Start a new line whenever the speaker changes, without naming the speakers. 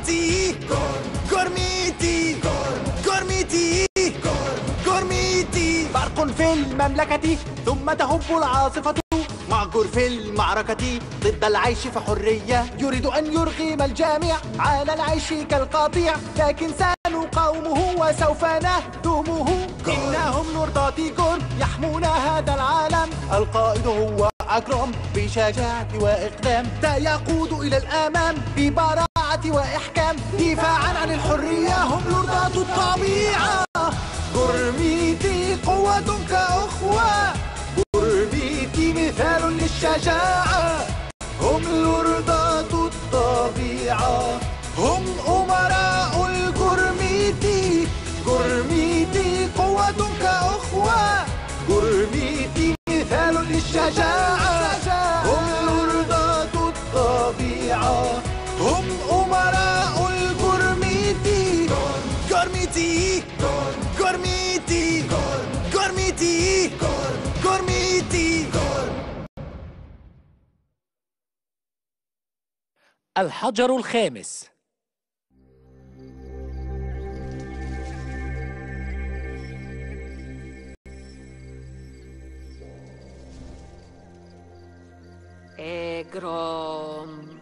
جورميتي جورميتي جورميتي جورميتي. برق في المملكة ثم تهب العاصفة مع جور في المعركة ضد العيش في حرية. يريد أن يرغم الجميع على العيش كالقطيع، لكن سنقاومه وسوف نهدمه. إنهم لوردات جور يحمون هذا العالم. القائد هو أكرم بشجاعة وإقدام، سيقود إلى الأمام ببراعة وإحكام. دفاعا عن الحرية هم لوردات الطبيعة. جورميتي قوة كأخوة، جورميتي مثال للشجاعة. هم لوردات الطبيعة، هم أمراء الجورميتي. جورميتي قوة كأخوة، جورميتي مثال للشجاعة. هم لوردات الطبيعة، هم أمراء الجورميتي. جورميتي جورميتي جورميتي جورميتي.
الحجر الخامس.
إجرام